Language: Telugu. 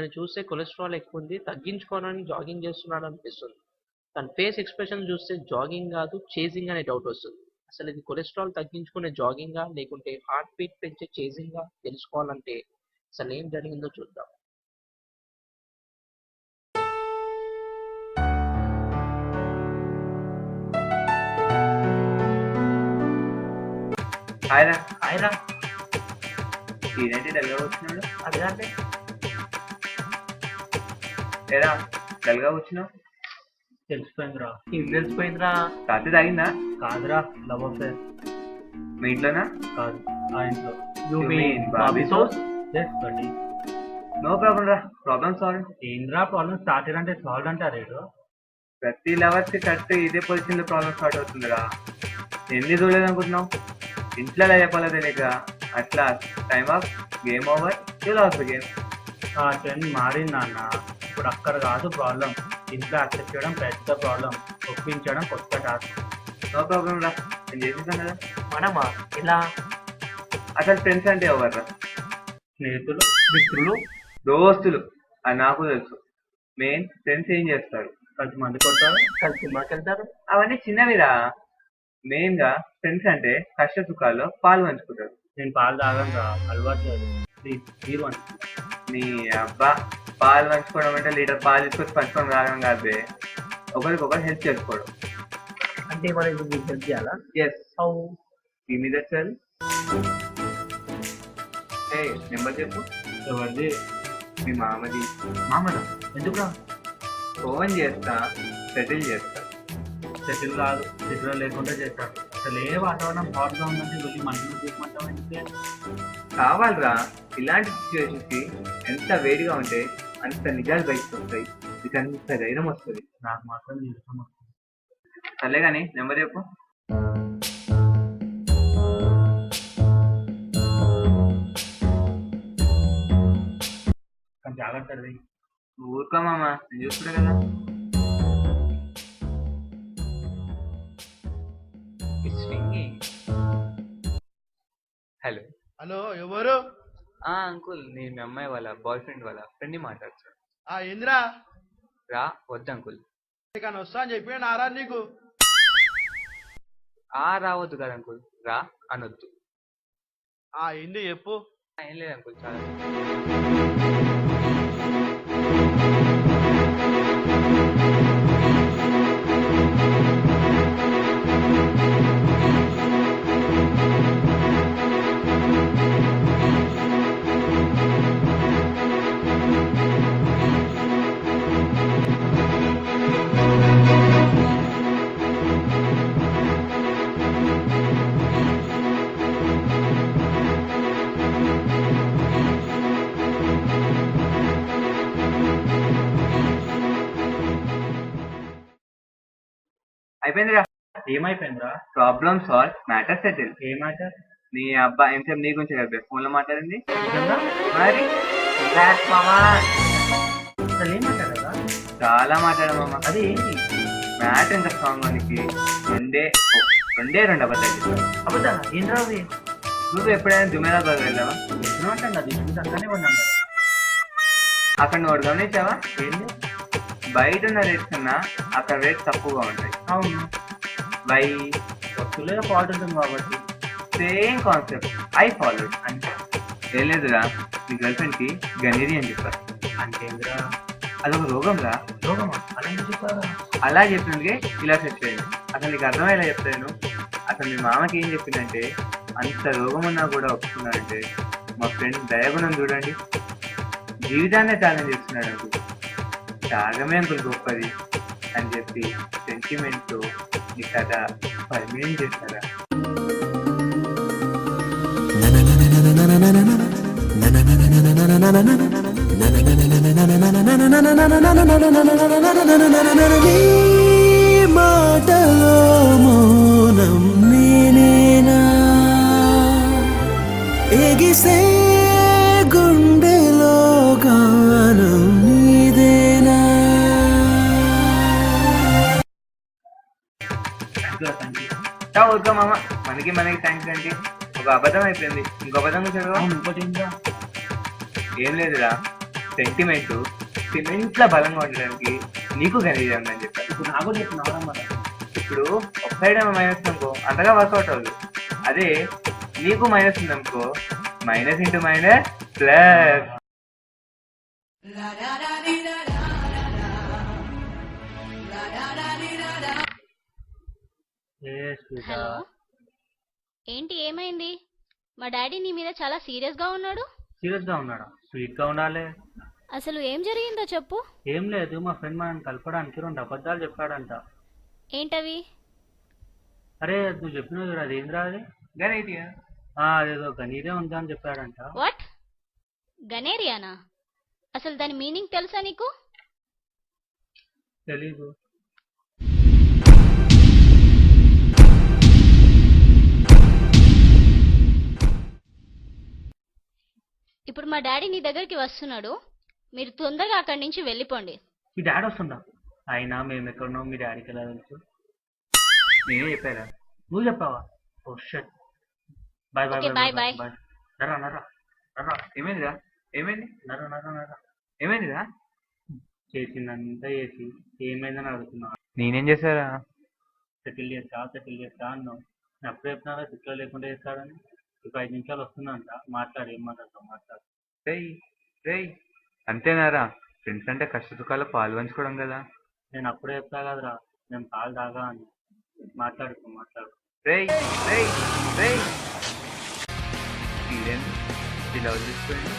తనని చూస్తే కొలెస్ట్రాల్ ఎక్కువ ఉంది, తగ్గించుకోవాలని జాగింగ్ చేస్తున్నాడు అనిపిస్తుంది. తన ఫేస్ ఎక్స్ప్రెషన్ చూస్తే జాగింగ్ కాదు చేజింగ్ అనే డౌట్ వస్తుంది. అసలు ఇది కొలెస్ట్రాల్ తగ్గించుకునే జాగింగా లేకుంటే హార్ట్ బీట్ పెంచే చేజింగా తెలుసుకోవాలంటే అసలు ఏం జరిగిందో చూద్దాం. హాయ్రా. ఆయరా ఇదేంటి డల్గా వచ్చినాడు? అదే అంటే లేదా డల్గా వచ్చినావు? తెలిసిపోయిందిరా. ఏం తెలిసిపోయిందిరా? రాత్రి తాగిందా? కాదురా, లవ్ అఫేర్. మీ ఇంట్లోనా? కాదు, ఆ ఇంట్లో. You mean Barbie's house? No problem రా, ప్రాబ్లం సాల్వ్. ఏంద్రా ప్రాబ్లం స్టార్టెడ్ అంటే సాల్వ్ అంటే రేటు. ప్రతి లవర్స్ కి కరెక్ట్ ఇదే పొజిషన్ లో ప్రాబ్లం స్టార్ట్ అవుతుందిరా. ఎన్ని చూడలేదు అనుకుంటున్నావు? ఇంట్లో ఎలా చెప్పాలో తెలియక అట్లా time of game over, you lose the game. ఆ ట్రెండ్ మారింది నాన్న. ఇప్పుడు అక్కడ కాదు ప్రాబ్లం, ఇంట్లో యాక్సెప్ట్ చేయడం పెద్ద ప్రాబ్లం, ఒప్పించడం కొత్త టాస్క్. నో ప్రాబ్లం రా, నేను చేసేసాను కదా. మనమా? ఇలా అసలు ఫ్రెండ్స్ అంటే ఎవర్రా? స్నేహితులు, మిత్రులు, దోస్తులు అది నాకు తెలుసు. మెయిన్ ఫ్రెండ్స్ ఏం చేస్తారు? కలిసి మంది కొడతారు, కలిసి సినిమాకి వెళ్తారు. అవన్నీ చిన్నవిరా. మెయిన్ గా ఫ్రెండ్స్ అంటే కష్ట సుఖాల్లో పాలు పంచుకుంటారు. నేను పాలు తాగను రా, అలవాటు మీరు అని. నీ అబ్బా, పాలు పంచుకోవడం అంటే లీటర్ పాలు తీసుకొచ్చి పంచుకోవడం రావడం కాదు, ఒకరికొకరు హెల్ప్ చేసుకోవడం. అంటే మనం ఇప్పుడు మీకు హెల్ప్ చేయాలా? ఎస్. ఈ మీద సెల్ నెంబర్ చెప్పు. ఎవరిది? మీ మామది. మామదా? ఎందుకురా? ఫోన్ చేస్తా, సెటిల్ చేస్తా. సెటిల్ కాదు, సెటిల్ లేకుండా చేస్తాడు. అసలు ఏ వాతావరణం హాట్గా ఉందంటే వెళ్ళి మనసులో చూసుకుంటాం. కావాలరా, ఇలాంటి సిచ్యువేషన్స్ కి ఎంత వేడిగా ఉంటే అంత నిజాలు బయటకు వస్తాయి, మీకు అంత ధైర్యం వస్తుంది. నాకు మాత్రం నీరసం వస్తుంది. సర్లే కానీ నెంబర్ చెప్పు. జాగ్రత్త. ఊరుకో మామ, నేను చూసుకుంటా కదా. హలో. హలో, ఎవరు? అంకుల్, నేను మీ అమ్మాయి వాళ్ళ బాయ్ ఫ్రెండ్ వాళ్ళ ఫ్రెండ్ని మాట్లాడుతాను. ఏందిరా? రా. వద్దు అంకుల్. కానీ వస్తా అని చెప్పి నారా నీకు? రావద్దు కదా అంకుల్, రా అనొద్దు. ఏంది చెప్పు. ఏం లేదు అంకుల్, చాలా. అయిపోయిందిరా. ఏమైపోయిందిరా? Problem solve, matter settle. ఏ మ్యాటర్? నీ అబ్బా ఎంతసేపు నీ గురించి కదా ఫోన్ లో మాట్లాడింది. నిజంగా? మరి అసలు ఏం మాట్లాడదా? చాలా మాట్లాడా మామ. అది ఏంటి మ్యాటర్ ఎంత స్ట్రాంగ్ మనకి? రెండు అబద్ధాలు. అబద్ధా? ఏంట్రా అవి? నువ్వు ఎప్పుడైనా జుమేరాబాద్ వెళ్ళావా? ఎప్పుడు అంటాను అది చూసాకనే ఉన్నాను. అక్కడ నువ్వు గమనించావా? ఏంటి? బయట ఉన్న రేట్స్ కన్నా అక్కడ రేట్స్ తక్కువగా ఉంటాయి. అవును, బై వస్తువులే ఫాల్ట్ ఉంటుంది కాబట్టి. Same concept I follow. అంటే ఏం లేదురా, నీ గర్ల్ ఫ్రెండ్ కి గనీరి అని చెప్పారు. అంటే ఏంద్రా? అదొక రోగం రా. రోగమా? అలా చెప్పారా? అలా చెప్పినందుకే ఇలా సెట్ అయ్యింది. అసలు నీకు అర్థమయ్యేలా చెప్తాను. అసలు మీ మామకి ఏం చెప్పిందంటే, అంత రోగం ఉన్నా కూడా ఒప్పుకున్నాడంటే మా ఫ్రెండ్ దయగుణం చూడండి, జీవితాన్నే త్యాగం చేస్తున్నాడు అంకుల్. త్యాగమే అంకుల్ గొప్పది అని చెప్పి సెంటిమెంట్ నీ కథ పర్మనెంట్ చేస్తారా? మాటలో మౌనం నేనేనా, ఎగిసే గుండెలో గానం నీదేనా. ఊరుకో మామ, మనకి థ్యాంక్స్ అంటే ఒక అబద్ధం అయిపోయింది, ఇంకో అబద్ధం చదవా. ఇంకోటి ఏంటా? ఏం లేదురా, సెంటిమెంట్ సిమెంట్ల బలంగా ఉండడానికి నీకు గణేష్ అని చెప్పాను. ఇప్పుడు నాకు కూడా చెప్తున్నావు మరి. ఇప్పుడు ఒక సైడ్ ఏమో మైనస్ అనుకో అంతగా వర్కౌట్ అవ్వదు. అదే నీకు మైనస్ ఉందనుకో minus into minus plus. Hello, ఏంటి ఏమైంది? మా డాడీ నీ మీద చాలా సీరియస్గా ఉన్నాడు. సీరియస్గా ఉన్నాడా? స్వీట్గా ఉండాలి. అసలు ఏం జరిగిందో చెప్పు. ఏం లేదు, మా ఫ్రెండ్ మనల్ని కలపడానికి 2 అబద్ధాలు చెప్పాడంట. ఏంటవి? అరే నువ్వు చెప్పినావు చూడు, అదేంద్రా అది? గణేటియా అదేదో గనీరే ఉందా అని చెప్పాడంట. వాట్? గనేరియానా? అసలు దాని మీనింగ్ తెలుసా నీకు? తెలీదు. ఇప్పుడు మా డాడీ నీ దగ్గరికి వస్తున్నాడు, మీరు తొందరగా అక్కడి నుంచి వెళ్ళిపోండి. మీ డాడీ వస్తుందా? అయినా మేము ఎక్కడున్నాం, మీ డాడీకి ఎలా తెలుసు? నేనే చెప్పారా? నువ్వు చెప్పావా? Oh shut. Bye bye Okay, bye bye, bye. నరా నరా నరా ఏమైందిరా? ఏమైంది? నరా నరా నరా. ఏమైందిరా? చేసిందంతా చేసి ఏమైందని అడుగుతున్నా. నేనేం చేశారా? సెటిల్ చేస్తా అన్నావు. నేను అప్పుడే చెప్తున్నారా సెటిల్ లేకుండా చేస్తాడని. ఒక 5 నిమిషాలు వస్తుందంట, మాట్లాడు, ఏం మాట్లాడతావు మాట్లాడు. రేయ్ రేయ్ అంతేనారా? ఫ్రెండ్స్ అంటే కష్ట సుఖాలు పాలు పంచుకోవడం కదా. నేను అప్పుడే చెప్తా కదరా, నేను పాలు తాగా అని. మాట్లాడు. రేయ్ రేయ్ రేయ్ ఇదేంటి ఇలా వదిలిపోయింది?